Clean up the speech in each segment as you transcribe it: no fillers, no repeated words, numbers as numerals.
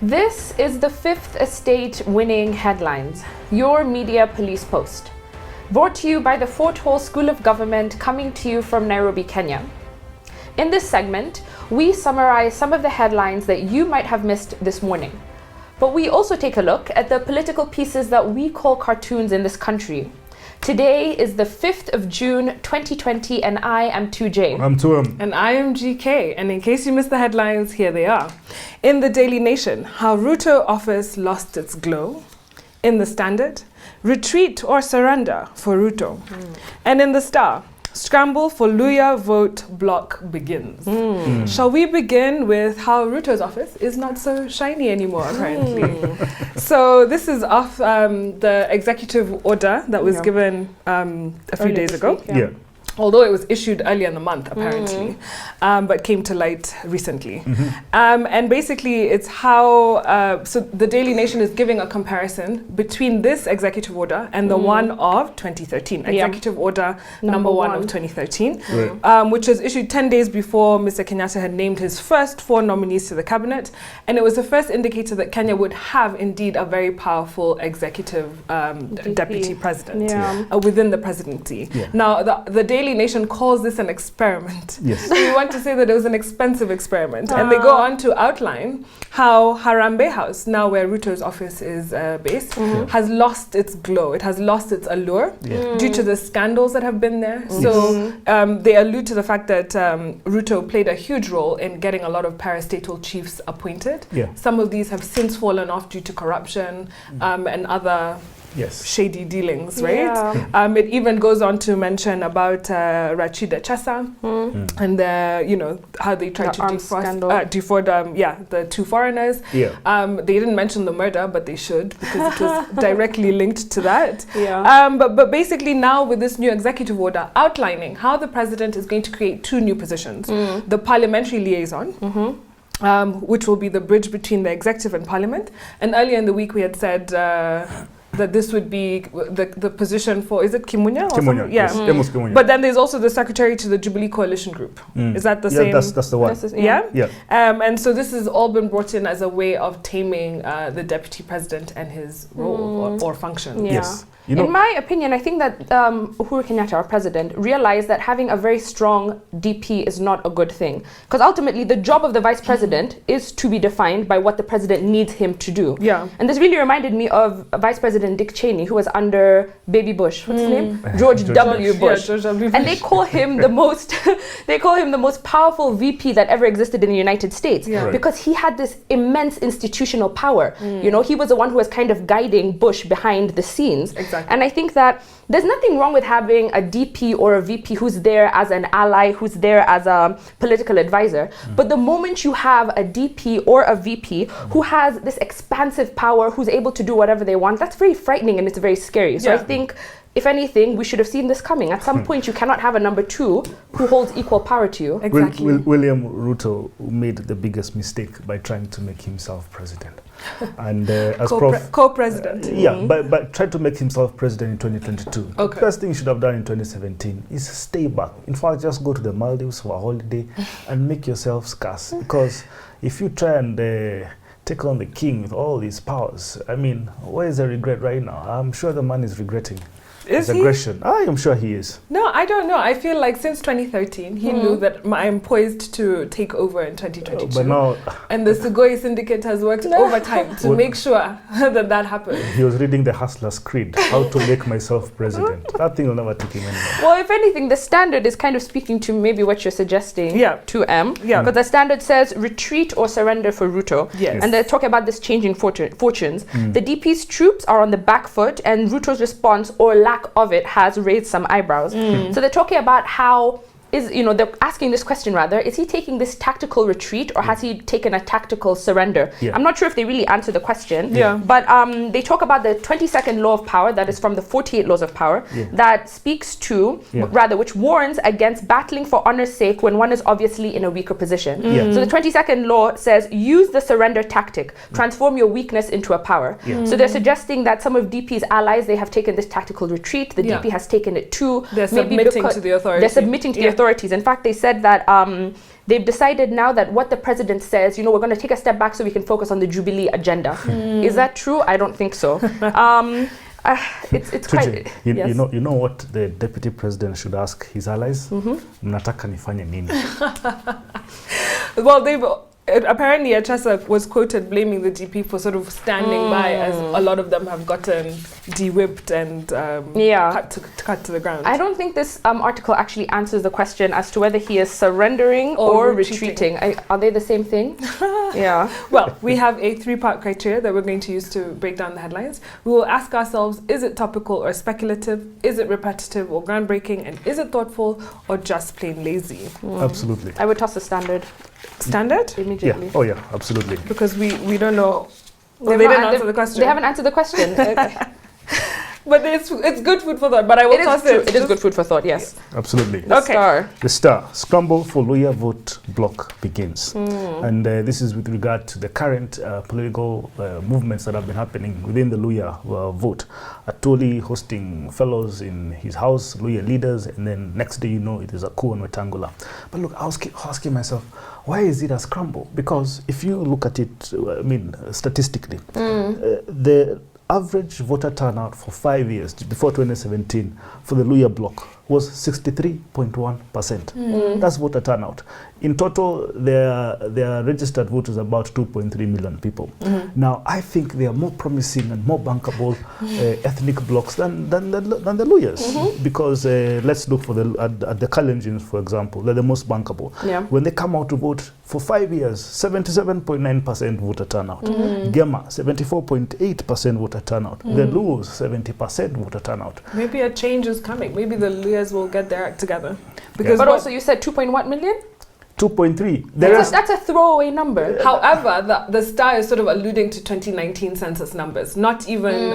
This is the Fifth Estate winning headlines, your media police post. Brought to you by the Fort Hall School of Government, coming to you from Nairobi, Kenya. In this segment, we summarize some of the headlines that you might have missed this morning. But we also take a look at the political pieces that we call cartoons in this country. Today is the 5th of June, 2020, and I am 2J. I'm 2M. And I am GK. And in case you missed the headlines, here they are. In the Daily Nation, how Ruto office lost its glow. In the Standard, retreat or surrender for Ruto. And in the Star, scramble for Luya vote block begins. Shall we begin with how Ruto's office is not so shiny anymore, apparently? So this is off the executive order that was given a few days ago. Yeah. Although it was issued earlier in the month, apparently, but came to light recently. And basically, it's how, so the Daily Nation is giving a comparison between this executive order and the one of 2013, Executive Order number 1 of 2013, which was issued 10 days before Mr. Kenyatta had named his first 4 nominees to the cabinet. And it was the first indicator that Kenya would have indeed a very powerful executive deputy president within the presidency. Now, the Daily Nation calls this an experiment. Yes. So we want to say that it was an expensive experiment. And they go on to outline how Harambee House, now where Ruto's office is based, has lost its glow. It has lost its allure due to the scandals that have been there. So they allude to the fact that Ruto played a huge role in getting a lot of parastatal chiefs appointed. Some of these have since fallen off due to corruption and other shady dealings, right? It even goes on to mention about Rachida Chasa and you know how they tried to defraud the 2 foreigners. They didn't mention the murder, but they should, because it was directly linked to that. But basically now with this new executive order outlining how the president is going to create 2 new positions, the parliamentary liaison, which will be the bridge between the executive and parliament. And earlier in the week we had said that this would be the position for, is it Kimunya? Kimunya, yes. Kimunya. But then there's also the secretary to the Jubilee Coalition Group. Is that the same? That's the one. And so this has all been brought in as a way of taming the deputy president and his role or function. Yes. You know, in my opinion, I think that Uhuru Kenyatta, our president, realized that having a very strong DP is not a good thing. Because ultimately, the job of the vice president is to be defined by what the president needs him to do. And this really reminded me of Vice President Dick Cheney, who was under Baby Bush. What's his name? George W. Bush. George W. Bush. And they call him the most, the most powerful VP that ever existed in the United States, because he had this immense institutional power. You know, he was the one who was kind of guiding Bush behind the scenes. And I think that there's nothing wrong with having a DP or a VP who's there as an ally, who's there as a political advisor. But the moment you have a DP or a VP who has this expansive power, who's able to do whatever they want, that's very frightening and it's very scary. So I think, if anything, we should have seen this coming. At some point, you cannot have a number 2 who holds equal power to you. William Ruto made the biggest mistake by trying to make himself president. And as co-president. But tried to make himself president in 2022. The first thing he should have done in 2017 is stay back. In fact, just go to the Maldives for a holiday and make yourself scarce. Because if you try and take on the king with all these powers, I mean, where is the regret right now? I'm sure the man is regretting his aggression. I am sure he is. No, I don't know. I feel like since 2013, he knew that I'm poised to take over in 2022. But now, and the Sugoi Syndicate has worked overtime to make sure that happens. He was reading the Hustler's Creed, how to make myself president. That thing will never take him anymore. Well, if anything, the Standard is kind of speaking to maybe what you're suggesting to M. Because the Standard says retreat or surrender for Ruto. And they're talking about this changing fortunes. The DP's troops are on the back foot, and Ruto's response or lack of it has raised some eyebrows. So they're talking about how they're asking this question rather, is he taking this tactical retreat or has he taken a tactical surrender? I'm not sure if they really answer the question, but they talk about the 22nd law of power, that is from the 48 laws of power, that speaks to, which warns against battling for honor's sake when one is obviously in a weaker position. So the 22nd law says, use the surrender tactic, transform your weakness into a power. So they're suggesting that some of DP's allies, they have taken this tactical retreat, the DP has taken it too. They're submitting to the authority. They're submitting to the authorities. In fact, they said that they've decided now that what the president says, we're going to take a step back so we can focus on the Jubilee agenda. Is that true? I don't think so. It's quite... You know what the deputy president should ask his allies? Mnataka nifanye nini? Well, apparently Achasa was quoted blaming the DP for sort of standing by, as a lot of them have gotten de-whipped and cut to the ground. I don't think this article actually answers the question as to whether he is surrendering or retreating. Are they the same thing? Yeah. Well, we have a 3-part criteria that we're going to use to break down the headlines. We will ask ourselves, is it topical or speculative? Is it repetitive or groundbreaking? And is it thoughtful or just plain lazy? Absolutely. I would toss a standard. Standard? Immediately. Yeah. Oh yeah, absolutely. Because we don't know. Well, they didn't answer the question. They haven't answered the question. But it's good food for thought. But I will toss it. It is good food for thought, yes. Absolutely. The Star. Scramble for Luya vote block begins. And this is with regard to the current political movements that have been happening within the Luya vote. Atoli hosting fellows in his house, Luya leaders, and then next day it is a coup on Wetangula. But look, I was asking myself, why is it a scramble? Because if you look at it, statistically, the average voter turnout for 5 years before 2017 for the Luya bloc was 63.1%. That's voter turnout. In total, there are registered voters about 2.3 million people. Now, I think they are more promising and more bankable ethnic blocs than the Luyas, because let's look for at the Kalenjins, for example. They're the most bankable. When they come out to vote for 5 years, 77.9% voter turnout. Gema, 74.8% voter turnout. The Luos, 70% voter turnout. Maybe a change is coming. Maybe the Luyas will get their act together. But also, you said 2.1 million? 2.3. That's a throwaway number. However, the Star is sort of alluding to 2019 census numbers, not even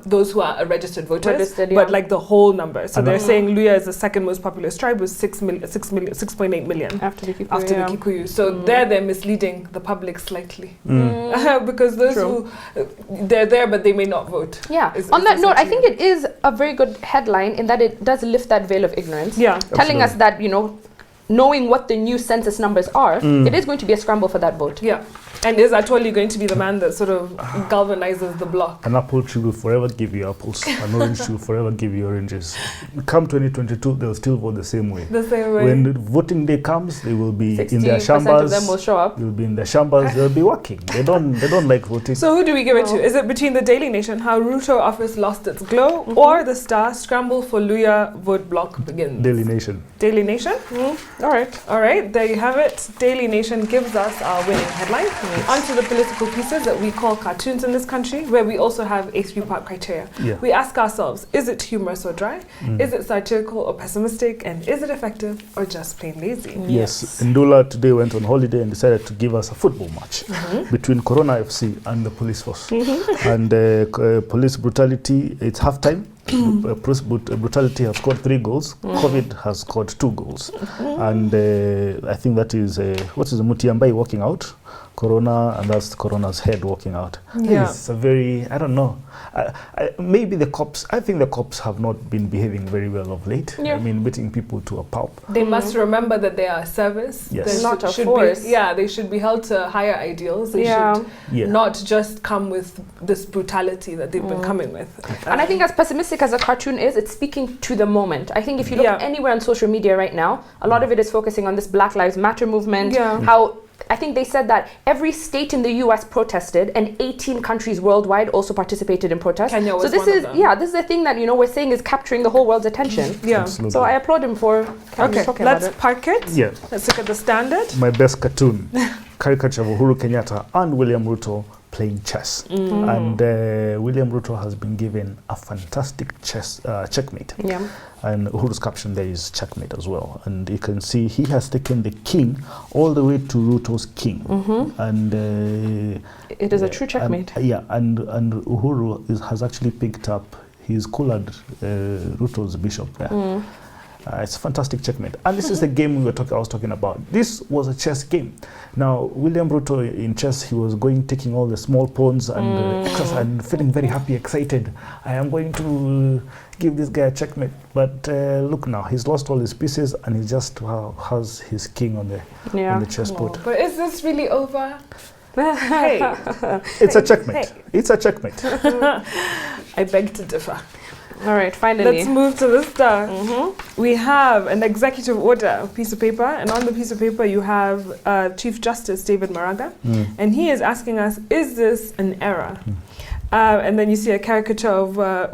those who are registered voters, but like the whole number. So they're saying Luya is the second most populous tribe with 6.8 million after the Kikuyu. So they're misleading the public slightly because those who they're there but they may not vote. Yeah. On that note, I think it is a very good headline in that it does lift that veil of ignorance. Yeah. Telling us that knowing what the new census numbers are, it is going to be a scramble for that vote. Yeah. And is Atwoli going to be the man that sort of galvanizes the bloc? An apple tree will forever give you apples. An orange tree will forever give you oranges. Come 2022, they'll still vote the same way. The same way. When the voting day comes, they will be in their shambas. 60% of them will show up. They'll be in their shambas. They'll be working. They don't like voting. So who do we give it to? Is it between the Daily Nation, how Ruto office lost its glow, or the Star, scramble for Luya vote block begins? Daily Nation. Daily Nation? All right. There you have it. Daily Nation gives us our winning headline. Onto the political pieces that we call cartoons in this country, where we also have a 3-part criteria. We ask ourselves, is it humorous or dry? Is it satirical or pessimistic? And is it effective or just plain lazy? Yes. Ndula today went on holiday and decided to give us a football match between Corona FC and the police force. And police brutality, it's halftime. Brutality has scored 3 goals. COVID has scored 2 goals. And I think that is, what is the Mutiambai walking out? Corona, and that's Corona's head walking out. It's a very, I don't know. Maybe the cops, I think the cops have not been behaving very well of late. I mean, beating people to a pulp. They must remember that they are a service. Yes. Not a force. They should be held to higher ideals. They should not just come with this brutality that they've been coming with. And I think as pessimistic as a cartoon is, it's speaking to the moment. I think if you look anywhere on social media right now, a lot of it is focusing on this Black Lives Matter movement, how I think they said that every state in the US protested and 18 countries worldwide also participated in protests. Kenya was so this one is of them. This is the thing that we're saying is capturing the whole world's attention. Absolutely. So I applaud him for talking let's about it. park it. Let's look at the standard. My best cartoon, caricature of Uhuru Kenyatta and William Ruto playing chess. And William Ruto has been given a fantastic checkmate. And Uhuru's caption there is checkmate as well. And you can see he has taken the king all the way to Ruto's king. And it is a true checkmate. And Uhuru has actually picked up, he's collared Ruto's bishop there. It's a fantastic checkmate. And this is the game I was talking about. This was a chess game. Now, William Ruto in chess, he was taking all the small pawns and feeling very happy, excited. I am going to give this guy a checkmate. But look now, he's lost all his pieces and he just has his king on the chessboard. But is this really over? Hey. It's a checkmate. Hey. It's a checkmate. I beg to differ. All right, finally. Let's move to the star. We have an executive order piece of paper, and on the piece of paper you have Chief Justice David Maraga, and he is asking us, is this an error? And then you see a caricature of a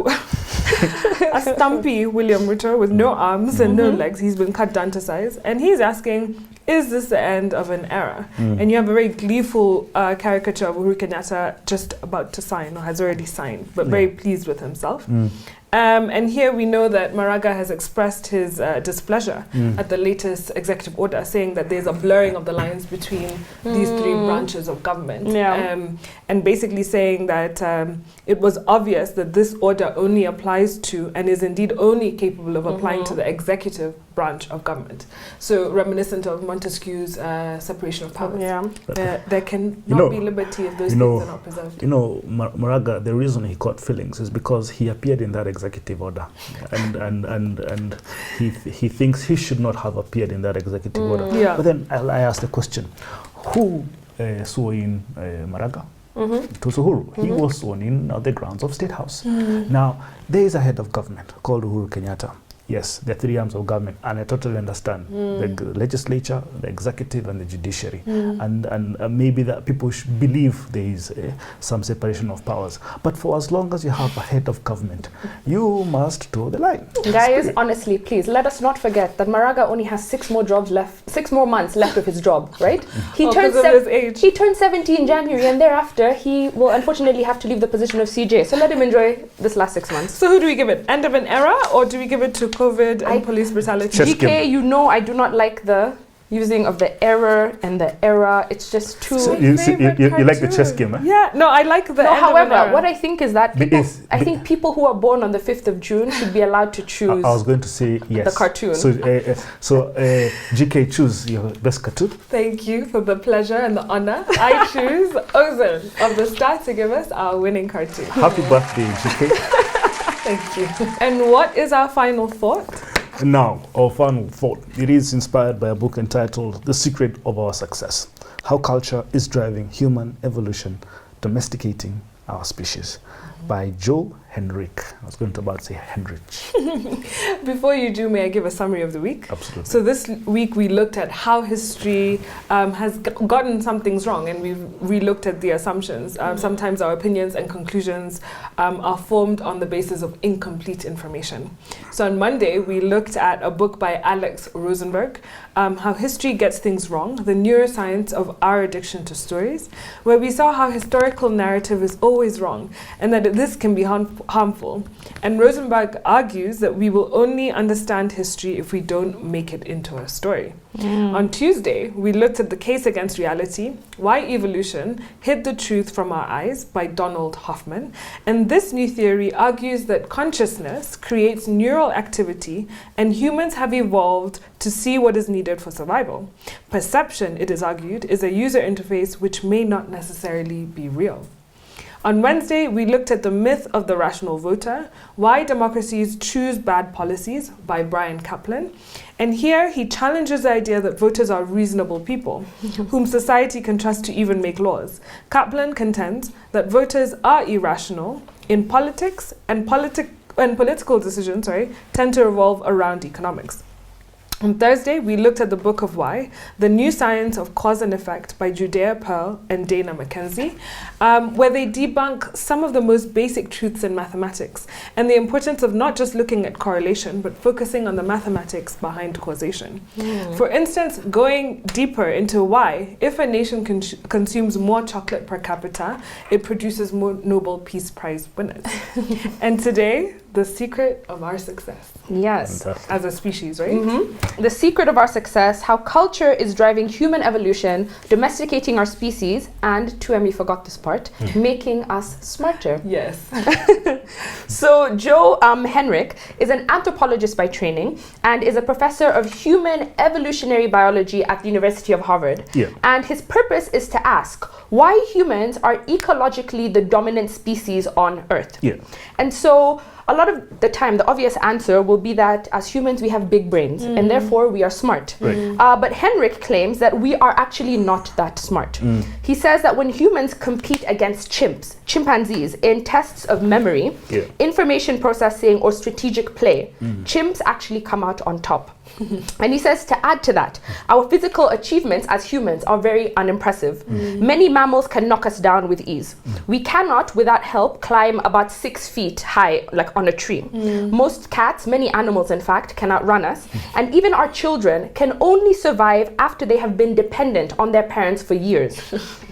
stumpy William Ruto with no arms and no legs. He's been cut down to size, and he's asking, is this the end of an era? And you have a very gleeful caricature of Uhuru Kenyatta just about to sign, or has already signed, but very pleased with himself. And here we know that Maraga has expressed his displeasure at the latest executive order, saying that there's a blurring of the lines between these three branches of government. And basically saying that it was obvious that this order only applies to, and is indeed only capable of applying to, the executive branch of government. So reminiscent of Montesquieu's separation of powers. There can not be liberty if those things are not preserved. Maraga, the reason he caught feelings is because he appeared in that executive order, and he thinks he should not have appeared in that executive order. But then I asked the question, who swore in Maraga? It was Uhuru. He was sworn in at the grounds of State House. Now, there is a head of government called Uhuru Kenyatta. Yes, there are three arms of government, and I totally understand the legislature, the executive, and the judiciary, and maybe that people should believe there is some separation of powers. But for as long as you have a head of government, you must toe the line. Guys, honestly, please let us not forget that Maraga only has 6 more months left of his job, right? He turned 70 in January, and thereafter he will unfortunately have to leave the position of CJ. So let him enjoy this last 6 months. So who do we give it? End of an era, or do we give it to COVID and police brutality? GK, I do not like the using of the error and the era. It's just too... So you like the chess game, eh? Yeah, no, I like the end however, of an era. what I think is that I think people who are born on the 5th of June should be allowed to choose. I was going to say yes. The cartoon. So GK, choose your best cartoon. Thank you for the pleasure and the honor. I choose Ozone of the Star to give us our winning cartoon. Happy birthday, GK. Thank you. And what is our final thought? Now, our final thought. It is inspired by a book entitled The Secret of Our Success: How Culture is Driving Human Evolution, Domesticating Our Species, by Joe Henrich. I was going to about say Henrich. Before you do, may I give a summary of the week? Absolutely. So this week we looked at how history has gotten some things wrong, and we've re-looked at the assumptions. Sometimes our opinions and conclusions are formed on the basis of incomplete information. So on Monday, we looked at a book by Alex Rosenberg, How History Gets Things Wrong, The Neuroscience of Our Addiction to Stories, where we saw how historical narrative is always wrong, and that this can be harmful. And Rosenberg argues that we will only understand history if we don't make it into a story. On Tuesday, we looked at The Case Against Reality, Why Evolution Hid the Truth from Our Eyes by Donald Hoffman. And this new theory argues that consciousness creates neural activity, and humans have evolved to see what is needed for survival. Perception, it is argued, is a user interface which may not necessarily be real. On Wednesday, we looked at The Myth of the Rational Voter, Why Democracies Choose Bad Policies by Brian Kaplan. And here he challenges the idea that voters are reasonable people, whom society can trust to even make laws. Kaplan contends that voters are irrational in politics, and political decisions tend to revolve around economics. On Thursday, we looked at the Book of Why, The New Science of Cause and Effect by Judea Pearl and Dana McKenzie, where they debunk some of the most basic truths in mathematics and the importance of not just looking at correlation, but focusing on the mathematics behind causation. For instance, going deeper into why, if a nation consumes more chocolate per capita, it produces more Nobel Peace Prize winners. And today, the secret of our success. Yes. Fantastic. As a species, right? The secret of our success, how culture is driving human evolution, domesticating our species, and, Tuemi forgot this part, making us smarter. Yes. So Joe Henrich is an anthropologist by training and is a professor of human evolutionary biology at the University of Harvard. Yeah. And his purpose is to ask why humans are ecologically the dominant species on Earth. Yeah. And so a lot of the time, the obvious answer will be that as humans, we have big brains and therefore we are smart. Right. But Henrich claims that we are actually not that smart. He says that when humans compete against chimpanzees in tests of memory, information processing, or strategic play, chimps actually come out on top. And he says to add to that, our physical achievements as humans are very unimpressive. Many mammals can knock us down with ease. We cannot, without help, climb about 6 feet high, like on a tree. Most cats, many animals in fact, can outrun us. And even our children can only survive after they have been dependent on their parents for years.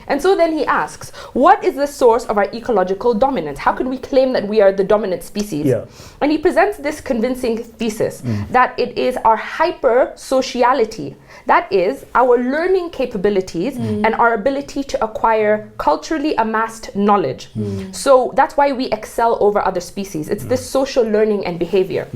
And so then he asks, what is the source of our ecological dominance? How can we claim that we are the dominant species? Yeah. And he presents this convincing thesis that it is our hyper-sociality, that is, our learning capabilities and our ability to acquire culturally amassed knowledge. So that's why we excel over other species. It's this social learning and behavior.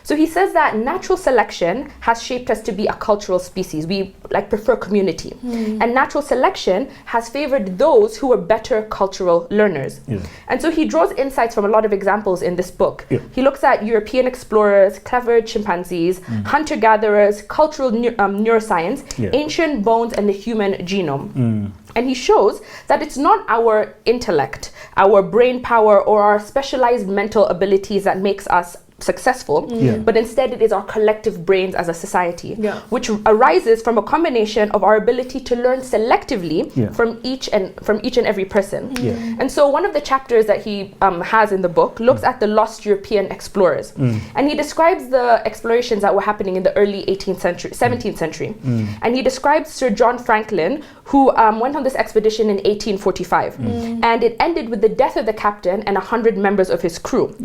So he says that natural selection has shaped us to be a cultural species. We prefer community. And natural selection has favored those who are better cultural learners. And so he draws insights from a lot of examples in this book. He looks at European explorers, clever chimpanzees, hunter-gatherers, cultural neuroscience, ancient bones, and the human genome. And he shows that it's not our intellect, our brain power, or our specialized mental abilities that makes us successful, but instead it is our collective brains as a society, which arises from a combination of our ability to learn selectively from each and every person. And so one of the chapters that he has in the book looks at the lost European explorers, and he describes the explorations that were happening in the early 17th century. And he describes Sir John Franklin, who went on this expedition in 1845, and it ended with the death of the captain and 100 members of his crew.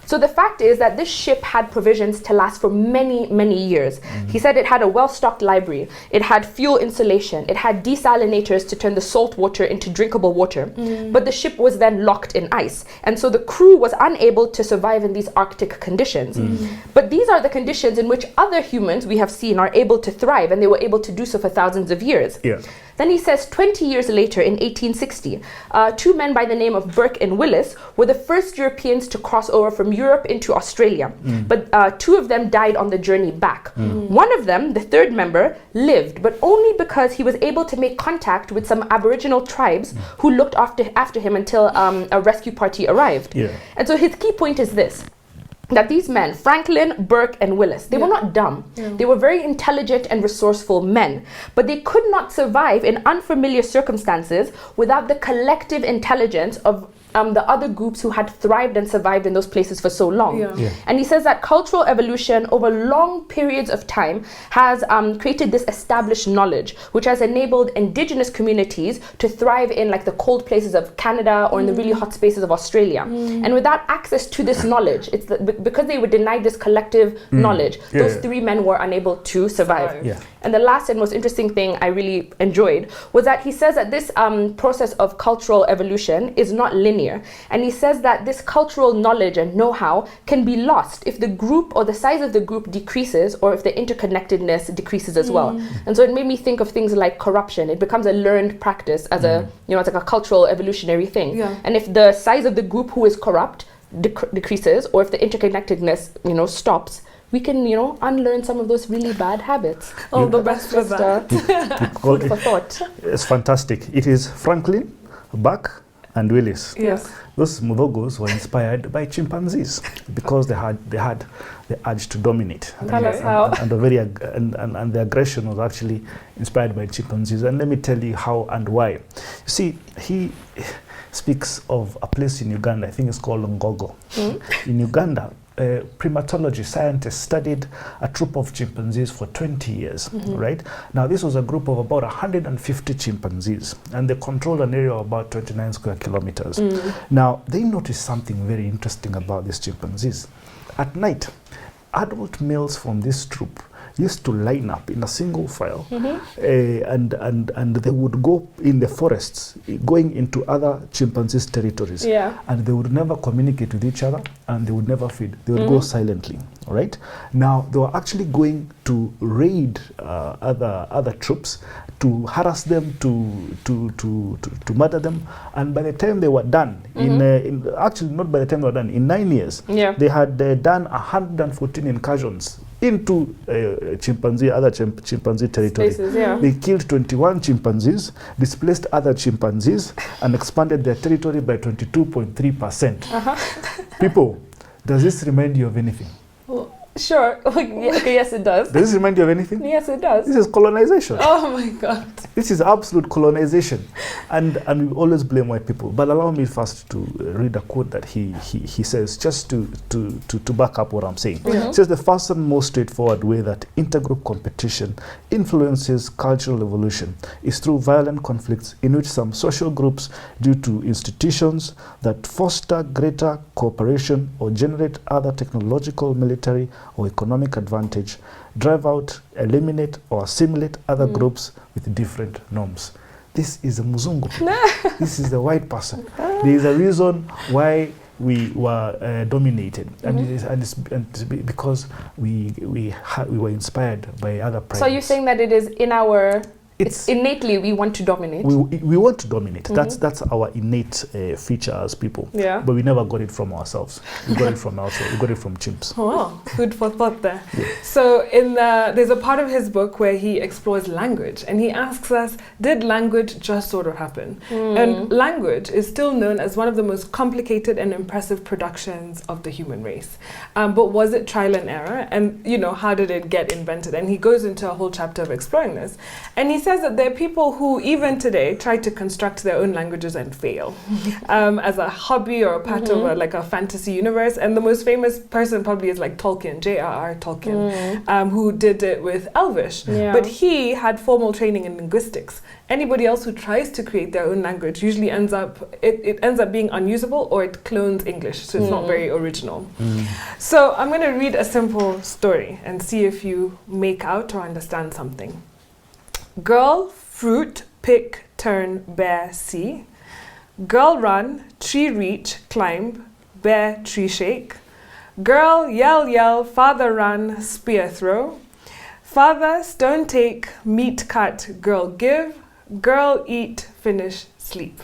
So the fact is that this ship had provisions to last for many, many years. He said it had a well-stocked library, it had fuel insulation, it had desalinators to turn the salt water into drinkable water. But the ship was then locked in ice, and so the crew was unable to survive in these Arctic conditions. But these are the conditions in which other humans we have seen are able to thrive, and they were able to do so for thousands of years. Then he says 20 years later, in 1860, two men by the name of Burke and Willis were the first Europeans to cross over from Europe into Australia. But two of them died on the journey back. One of them, the third member, lived, but only because he was able to make contact with some Aboriginal tribes who looked after him until a rescue party arrived. And so his key point is this, that these men, Franklin, Burke, and Willis, they were not dumb. They were very intelligent and resourceful men, but they could not survive in unfamiliar circumstances without the collective intelligence of the other groups who had thrived and survived in those places for so long. And he says that cultural evolution over long periods of time has created this established knowledge, which has enabled indigenous communities to thrive in the cold places of Canada or in the really hot spaces of Australia. And without access to this knowledge, it's because they were denied this collective knowledge, those three men were unable to survive. And the last and most interesting thing I really enjoyed was that he says that this process of cultural evolution is not linear. And he says that this cultural knowledge and know-how can be lost if the group or the size of the group decreases, or if the interconnectedness decreases as well. And so it made me think of things like corruption. It becomes a learned practice as it's like a cultural evolutionary thing. And if the size of the group who is corrupt decreases, or if the interconnectedness stops, we can, unlearn some of those really bad habits. All the best for that. Food for thought. It's fantastic. It is Franklin, Burke, and Willis. Those Mudogos were inspired by chimpanzees because they had the urge to dominate. Tell us how. And the aggression was actually inspired by chimpanzees. And let me tell you how and why. You see, he speaks of a place in Uganda, I think it's called Ngogo. In Uganda, primatology scientists studied a troop of chimpanzees for 20 years, right? Now, this was a group of about 150 chimpanzees, and they controlled an area of about 29 square kilometers. Now, they noticed something very interesting about these chimpanzees. At night, adult males from this troop used to line up in a single file, and they would go in the forests, going into other chimpanzees' territories, and they would never communicate with each other, and they would never feed. They would go silently. All right. Now they were actually going to raid other troops, to harass them, to murder them, and by the time they were done, actually not by the time they were done, in 9 years, they had done 114 incursions into other chimpanzee territory. Spaces, They killed 21 chimpanzees, displaced other chimpanzees, and expanded their territory by 22.3%. People, does this remind you of anything? Well, sure. Okay, yes, it does. Does this remind you of anything? Yes, it does. This is colonization. Oh my God. This is absolute colonization. And we always blame white people. But allow me first to read a quote that he says, just to back up what I'm saying. It says, the first and most straightforward way that intergroup competition influences cultural evolution is through violent conflicts in which some social groups, due to institutions that foster greater cooperation or generate other technological, military, or economic advantage, drive out, eliminate, or assimilate other groups with different norms. This is a Muzungu. This is the white person. There is a reason why we were dominated, and it's because we were inspired by other primates. So you're saying that it is in our... It's innately we want to dominate. We want to dominate. That's our innate feature as people. Yeah. But we never got it from ourselves. We got it from outside. We got it from chimps. Oh, wow. Food for thought there. Yeah. So there's a part of his book where he explores language, and he asks us, did language just sort of happen? And language is still known as one of the most complicated and impressive productions of the human race. But was it trial and error? And how did it get invented? And he goes into a whole chapter of exploring this. And he says that there are people who even today try to construct their own languages and fail as a hobby or a part of a fantasy universe. And the most famous person probably is like Tolkien, J.R.R. Tolkien, who did it with Elvish. Yeah. But he had formal training in linguistics. Anybody else who tries to create their own language usually ends up being unusable, or it clones English, so it's not very original. So I'm going to read a simple story and see if you make out or understand something. Girl, fruit, pick, turn, bear, see. Girl, run, tree reach, climb, bear, tree shake. Girl, yell, yell, father run, spear throw. Father, stone take, meat cut, girl give. Girl, eat, finish, sleep.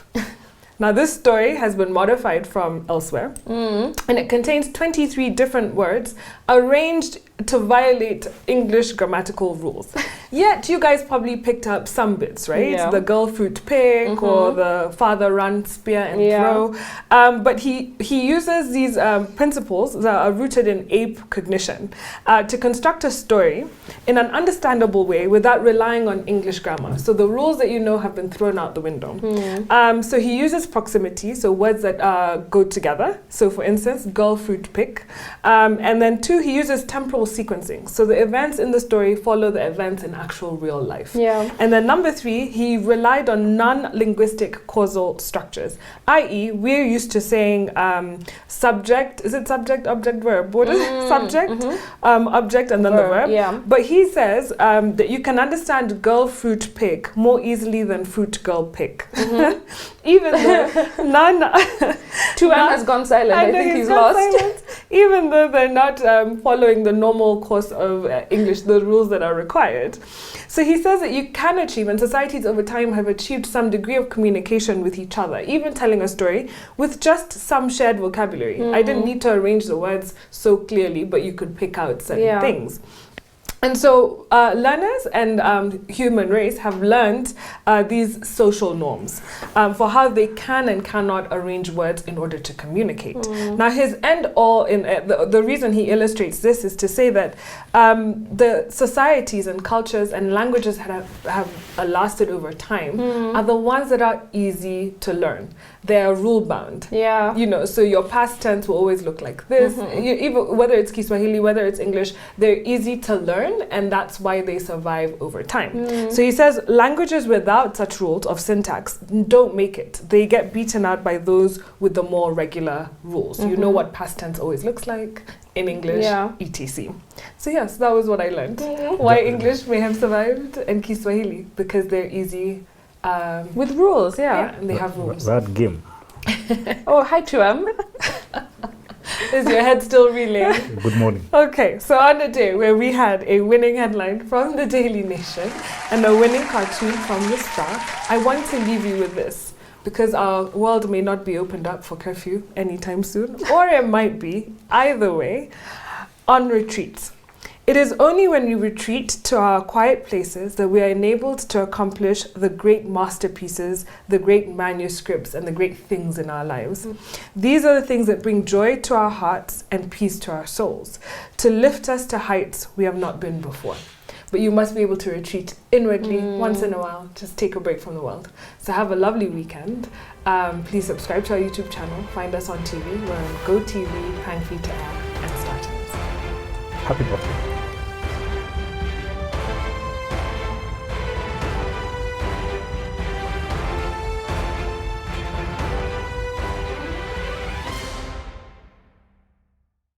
Now, this story has been modified from elsewhere, and it contains 23 different words arranged to violate English grammatical rules. Yet, you guys probably picked up some bits, right? Yeah. The girl fruit pick, or the father run, spear and throw. But he uses these principles that are rooted in ape cognition to construct a story in an understandable way without relying on English grammar. So the rules that you know have been thrown out the window. So he uses proximity, so words that go together. So for instance, girl fruit pick. And then 2, he uses temporal sequencing. So the events in the story follow the events in actual real life. Yeah. And then number 3, he relied on non-linguistic causal structures, i.e. we're used to saying subject, is it subject, object, verb? What is it? Subject, object, and then the verb. Yeah. But he says that you can understand girl fruit pick more easily than fruit girl pick. Even though 2M has gone silent. I think he's lost. Silent, even though they're not following the normal course of English, the rules that are required. So he says that you can achieve, and societies over time have achieved some degree of communication with each other, even telling a story with just some shared vocabulary. I didn't need to arrange the words so clearly, but you could pick out certain things. And so learners and human race have learned these social norms for how they can and cannot arrange words in order to communicate. Now his end all, the reason he illustrates this is to say that the societies and cultures and languages that have lasted over time are the ones that are easy to learn. They are rule bound. Yeah. So your past tense will always look like this. Even whether it's Kiswahili, whether it's English, they're easy to learn. learn, and that's why they survive over time. So he says languages without such rules of syntax don't make it. They get beaten out by those with the more regular rules. You know what past tense always looks like in English, etc. So yes, that was what I learned. Why English may have survived and Kiswahili, because they're easy. With rules, and they have rules. That game. Oh, hi to Is your head still reeling? Good morning. Okay, so on a day where we had a winning headline from the Daily Nation and a winning cartoon from the Star, I want to leave you with this, because our world may not be opened up for curfew anytime soon, or it might be. Either way, on retreat. It is only when we retreat to our quiet places that we are enabled to accomplish the great masterpieces, the great manuscripts, and the great things in our lives. These are the things that bring joy to our hearts and peace to our souls, to lift us to heights we have not been before. But you must be able to retreat inwardly once in a while, just take a break from the world. So have a lovely weekend. Please subscribe to our YouTube channel, find us on TV. We're on GoTV, Pangfeed app, and Star Times. Happy birthday.